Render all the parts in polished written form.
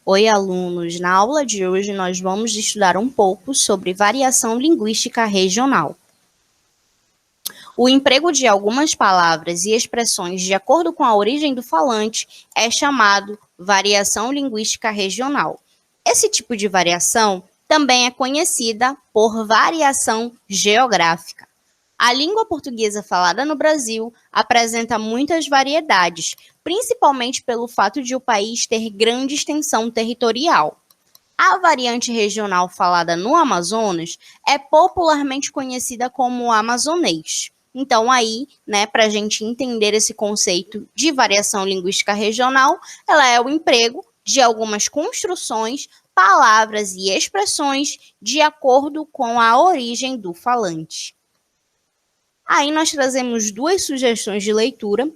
Oi, alunos! Na aula de hoje, nós vamos estudar um pouco sobre variação linguística regional. O emprego de algumas palavras e expressões de acordo com a origem do falante é chamado variação linguística regional. Esse tipo de variação também é conhecida por variação geográfica. A língua portuguesa falada no Brasil apresenta muitas variedades, principalmente pelo fato de o país ter grande extensão territorial. A variante regional falada no Amazonas é popularmente conhecida como amazonês. Então, aí, para a gente entender esse conceito de variação linguística regional, ela é o emprego de algumas construções, palavras e expressões de acordo com a origem do falante. Aí nós trazemos duas sugestões de leitura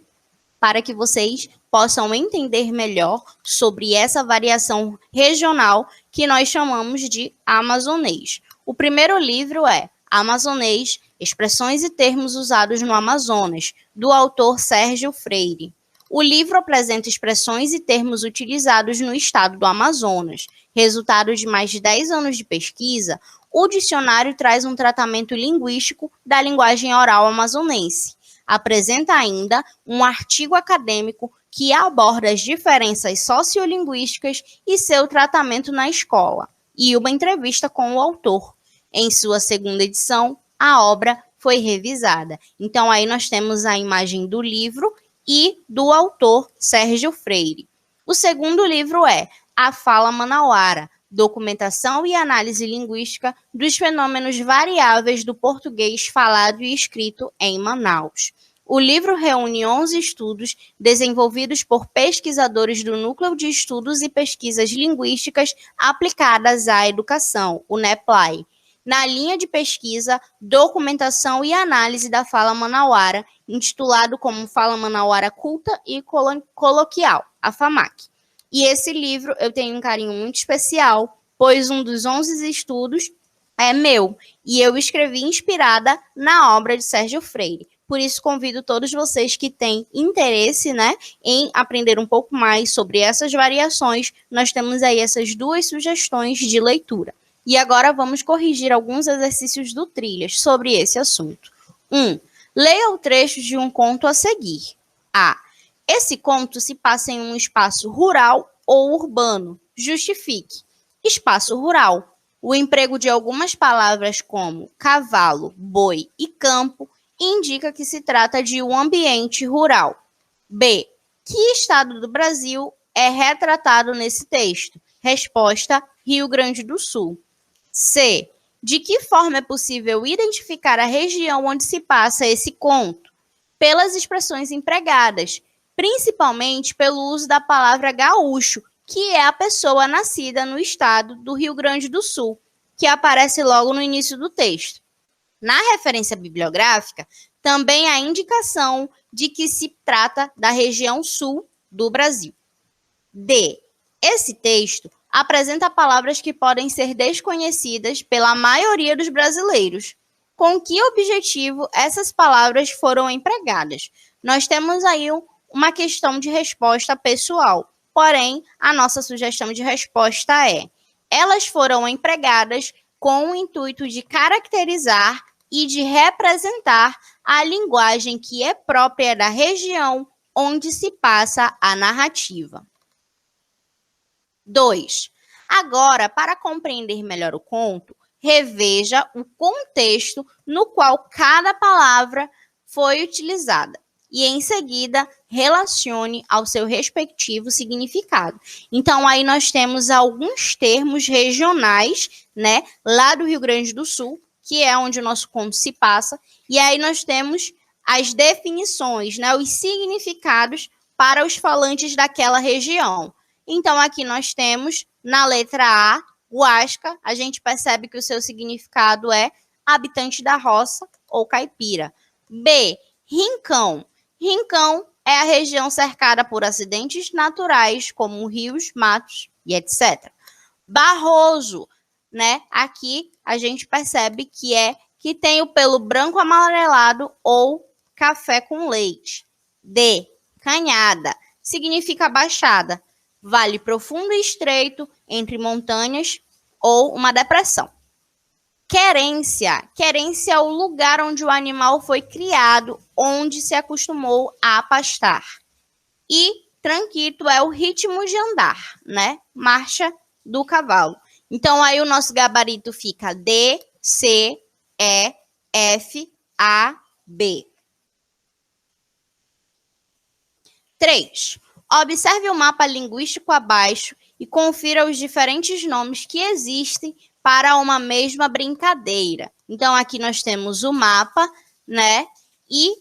para que vocês possam entender melhor sobre essa variação regional que nós chamamos de amazonês. O primeiro livro é Amazonês, Expressões e Termos Usados no Amazonas, do autor Sérgio Freire. O livro apresenta expressões e termos utilizados no estado do Amazonas. Resultado de mais de 10 anos de pesquisa, o dicionário traz um tratamento linguístico da linguagem oral amazonense. Apresenta ainda um artigo acadêmico que aborda as diferenças sociolinguísticas e seu tratamento na escola, e uma entrevista com o autor. Em sua segunda edição, a obra foi revisada. Então, aí nós temos a imagem do livro e do autor Sérgio Freire. O segundo livro é A Fala Manauara, Documentação e Análise Linguística dos Fenômenos Variáveis do Português Falado e Escrito em Manaus. O livro reúne 11 estudos desenvolvidos por pesquisadores do Núcleo de Estudos e Pesquisas Linguísticas Aplicadas à Educação, o NEPLAI, na linha de pesquisa, documentação e análise da fala manauara, intitulado como Fala Manauara Culta e Coloquial, a FAMAC. E esse livro eu tenho um carinho muito especial, pois um dos 11 estudos é meu, e eu escrevi inspirada na obra de Sérgio Freire. Por isso, convido todos vocês que têm interesse, em aprender um pouco mais sobre essas variações. Nós temos aí essas duas sugestões de leitura. E agora vamos corrigir alguns exercícios do Trilhas sobre esse assunto. 1. Leia o trecho de um conto a seguir. A. Esse conto se passa em um espaço rural ou urbano. Justifique. Espaço rural. O emprego de algumas palavras como cavalo, boi e campo indica que se trata de um ambiente rural. B. Que estado do Brasil é retratado nesse texto? Resposta: Rio Grande do Sul. C. De que forma é possível identificar a região onde se passa esse conto? Pelas expressões empregadas, principalmente pelo uso da palavra gaúcho, que é a pessoa nascida no estado do Rio Grande do Sul, que aparece logo no início do texto. Na referência bibliográfica, também há indicação de que se trata da região sul do Brasil. D. Esse texto apresenta palavras que podem ser desconhecidas pela maioria dos brasileiros. Com que objetivo essas palavras foram empregadas? Nós temos aí uma questão de resposta pessoal, porém, a nossa sugestão de resposta é: elas foram empregadas com o intuito de caracterizar e de representar a linguagem que é própria da região onde se passa a narrativa. 2. Agora, para compreender melhor o conto, reveja o contexto no qual cada palavra foi utilizada e, em seguida, relacione ao seu respectivo significado. Então, aí nós temos alguns termos regionais, lá do Rio Grande do Sul, que é onde o nosso conto se passa, e aí nós temos as definições, os significados para os falantes daquela região. Então, aqui nós temos, na letra A, Huasca, a gente percebe que o seu significado é habitante da roça ou caipira. B, Rincão. Rincão é a região cercada por acidentes naturais, como rios, matos e etc. Barroso, aqui a gente percebe que tem o pelo branco amarelado ou café com leite. D, Canhada, significa baixada. vale profundo e estreito, entre montanhas ou uma depressão. Querência. Querência é o lugar onde o animal foi criado, onde se acostumou a pastar. E tranquilo é o ritmo de andar, né? Marcha do cavalo. Então, aí o nosso gabarito fica D, C, E, F, A, B. 3. Observe o mapa linguístico abaixo e confira os diferentes nomes que existem para uma mesma brincadeira. Então, aqui nós temos o mapa, né? E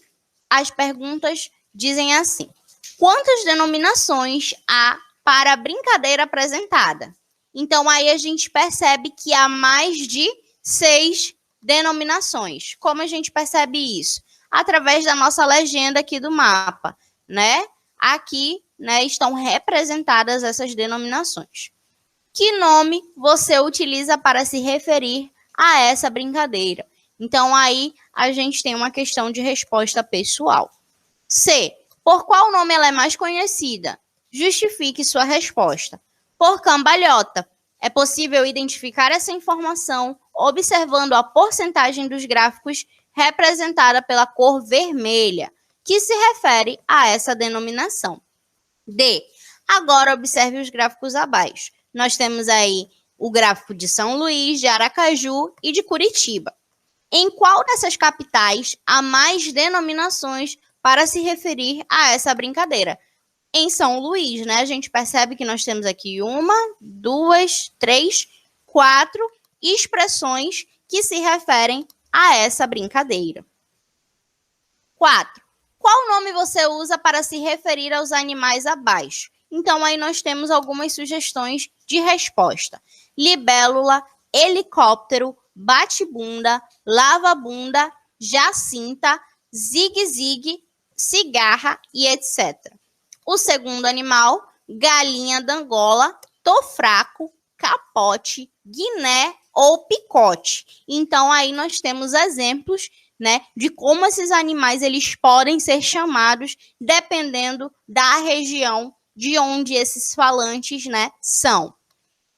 as perguntas dizem assim: quantas denominações há para a brincadeira apresentada? Então, aí a gente percebe que há mais de 6 denominações. Como a gente percebe isso? Através da nossa legenda aqui do mapa, né? Aqui, né, estão representadas essas denominações. Que nome você utiliza para se referir a essa brincadeira? Então, aí a gente tem uma questão de resposta pessoal. C. Por qual nome ela é mais conhecida? Justifique sua resposta. Por cambalhota. É possível identificar essa informação observando a porcentagem dos gráficos representada pela cor vermelha, que se refere a essa denominação. D. Agora observe os gráficos abaixo. Nós temos aí o gráfico de São Luís, de Aracaju e de Curitiba. Em qual dessas capitais há mais denominações para se referir a essa brincadeira? Em São Luís, né? A gente percebe que nós temos aqui 1, 2, 3, 4 expressões que se referem a essa brincadeira. 4. Qual nome você usa para se referir aos animais abaixo? Então, aí nós temos algumas sugestões de resposta. Libélula, helicóptero, bate-bunda, lava-bunda, jacinta, zigue-zigue, cigarra e etc. O segundo animal, galinha d'Angola, tofraco, capote, guiné ou picote. Então, aí nós temos exemplos, né, de como esses animais eles podem ser chamados dependendo da região de onde esses falantes, né, são.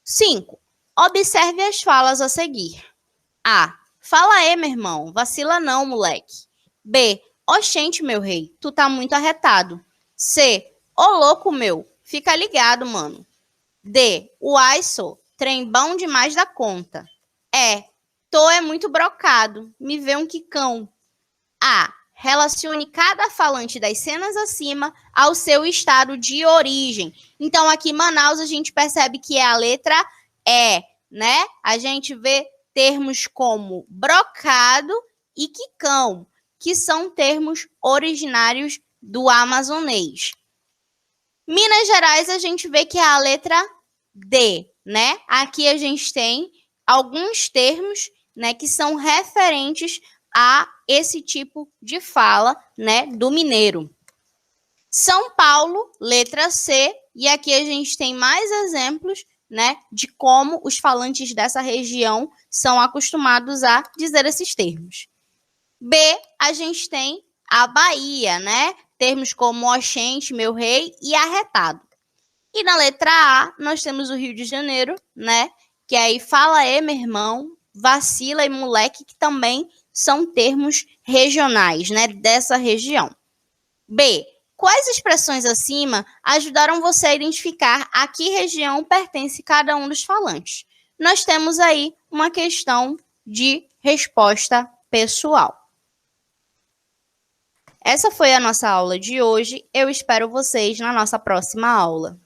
5. Observe as falas a seguir. A. Fala aí, meu irmão. Vacila não, moleque. B. Oxente, meu rei. Tu tá muito arretado. C. Ô, louco, meu. Fica ligado, mano. D. Uai, sou. Trem bom demais da conta. E. Tô é muito brocado. Me vê um quicão. A. Relacione cada falante das cenas acima ao seu estado de origem. Então, aqui em Manaus, a gente percebe que é a letra E, né? A gente vê termos como brocado e quicão, que são termos originários do amazonês. Minas Gerais, a gente vê que é a letra D, né? Aqui a gente tem alguns termos, né, que são referentes a esse tipo de fala, né, do mineiro. São Paulo, letra C, e aqui a gente tem mais exemplos, né, de como os falantes dessa região são acostumados a dizer esses termos. B, a gente tem a Bahia, né, termos como oxente, meu rei e arretado. E na letra A, nós temos o Rio de Janeiro, né, que aí fala aí, meu irmão, vacila e moleque, que também são termos regionais, né, dessa região. B. Quais expressões acima ajudaram você a identificar a que região pertence cada um dos falantes? Nós temos aí uma questão de resposta pessoal. Essa foi a nossa aula de hoje. Eu espero vocês na nossa próxima aula.